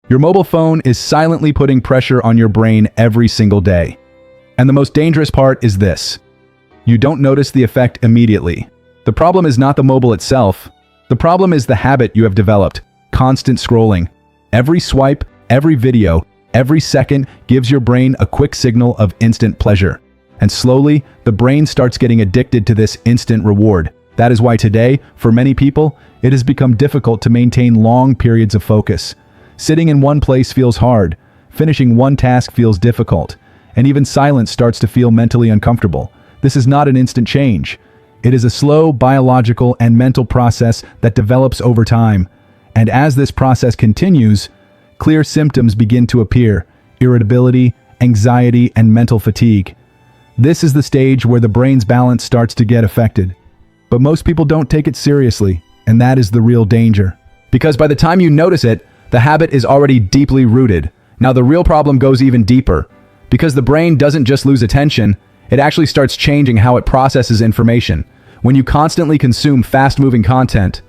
Your mobile phone is silently putting pressure on your brain every single day. And the most dangerous part is this. You don't notice the effect immediately. The problem is not the mobile itself. The problem is the habit you have developed. Constant scrolling. Every swipe, every video, every second gives your brain a quick signal of instant pleasure. And slowly, the brain starts getting addicted to this instant reward. That is why today, for many people, it has become difficult to maintain long periods of focus. Sitting in one place feels hard, finishing one task feels difficult, and even silence starts to feel mentally uncomfortable. This is not an instant change. It is a slow biological and mental process that develops over time. And as this process continues, clear symptoms begin to appear: irritability, anxiety, and mental fatigue. This is the stage where the brain's balance starts to get affected. But most people don't take it seriously, and that is the real danger. Because by the time you notice it, the habit is already deeply rooted. Now the real problem goes even deeper. Because the brain doesn't just lose attention, it actually starts changing how it processes information. When you constantly consume fast-moving content,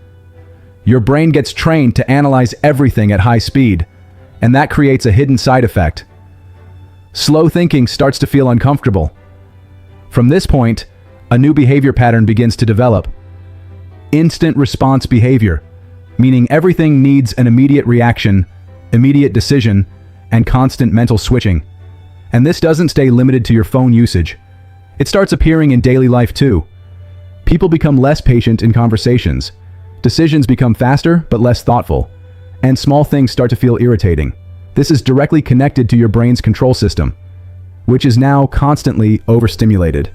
your brain gets trained to analyze everything at high speed, and that creates a hidden side effect. Slow thinking starts to feel uncomfortable. From this point, a new behavior pattern begins to develop. Instant response behavior, meaning everything needs an immediate reaction, immediate decision, and constant mental switching. And this doesn't stay limited to your phone usage. It starts appearing in daily life too. People become less patient in conversations. Decisions become faster but less thoughtful. And small things start to feel irritating. This is directly connected to your brain's control system, which is now constantly overstimulated.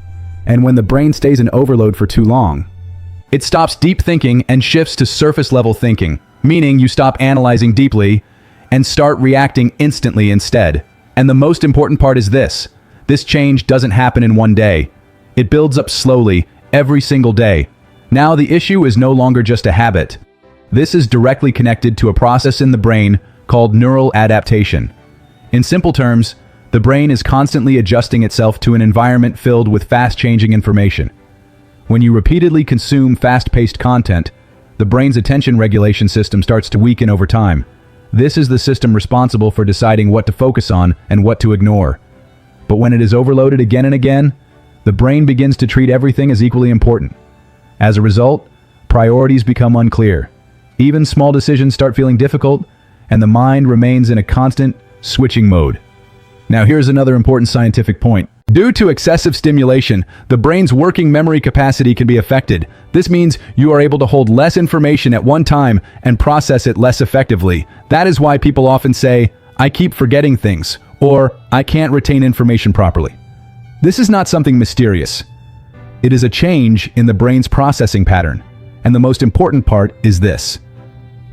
And when the brain stays in overload for too long, it stops deep thinking and shifts to surface-level thinking, meaning you stop analyzing deeply and start reacting instantly instead. And the most important part is this. This change doesn't happen in one day. It builds up slowly, every single day. Now the issue is no longer just a habit. This is directly connected to a process in the brain called neural adaptation. In simple terms, the brain is constantly adjusting itself to an environment filled with fast-changing information. When you repeatedly consume fast-paced content, the brain's attention regulation system starts to weaken over time. This is the system responsible for deciding what to focus on and what to ignore. But when it is overloaded again and again, the brain begins to treat everything as equally important. As a result, priorities become unclear. Even small decisions start feeling difficult, and the mind remains in a constant switching mode. Now here's another important scientific point. Due to excessive stimulation, the brain's working memory capacity can be affected. This means you are able to hold less information at one time and process it less effectively. That is why people often say, "I keep forgetting things," or "I can't retain information properly." This is not something mysterious. It is a change in the brain's processing pattern. And the most important part is this.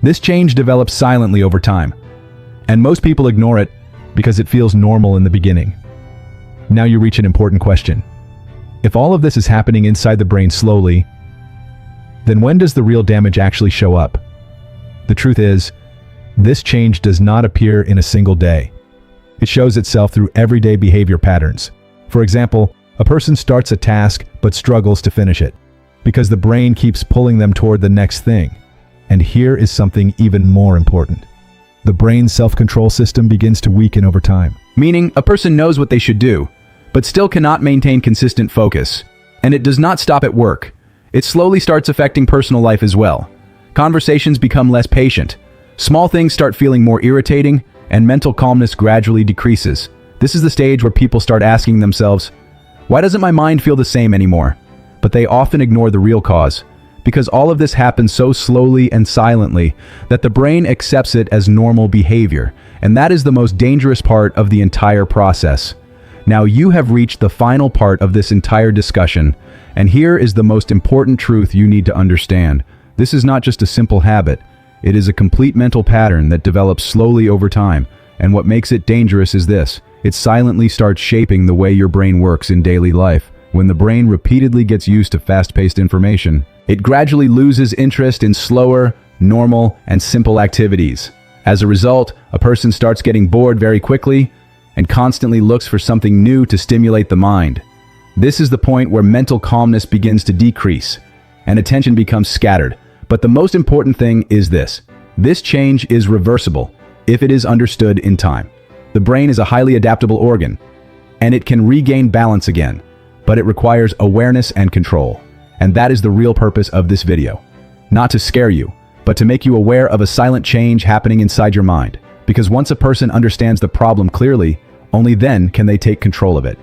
This change develops silently over time. And most people ignore it because it feels normal in the beginning. Now you reach an important question. If all of this is happening inside the brain slowly, then when does the real damage actually show up? The truth is, this change does not appear in a single day. It shows itself through everyday behavior patterns. For example, a person starts a task but struggles to finish it because the brain keeps pulling them toward the next thing. And here is something even more important. The brain's self-control system begins to weaken over time. Meaning, a person knows what they should do, but still cannot maintain consistent focus. And it does not stop at work. It slowly starts affecting personal life as well. Conversations become less patient. Small things start feeling more irritating, and mental calmness gradually decreases. This is the stage where people start asking themselves, "Why doesn't my mind feel the same anymore?" But they often ignore the real cause, because all of this happens so slowly and silently that the brain accepts it as normal behavior, and that is the most dangerous part of the entire process. Now you have reached the final part of this entire discussion, and here is the most important truth you need to understand. This is not just a simple habit. It is a complete mental pattern that develops slowly over time, and what makes it dangerous is this. It silently starts shaping the way your brain works in daily life. When the brain repeatedly gets used to fast-paced information, it gradually loses interest in slower, normal, and simple activities. As a result, a person starts getting bored very quickly and constantly looks for something new to stimulate the mind. This is the point where mental calmness begins to decrease and attention becomes scattered. But the most important thing is this. This change is reversible. if it is understood in time. The brain is a highly adaptable organ, and it can regain balance again, but it requires awareness and control. And that is the real purpose of this video. Not to scare you, but to make you aware of a silent change happening inside your mind. Because once a person understands the problem clearly, only then can they take control of it.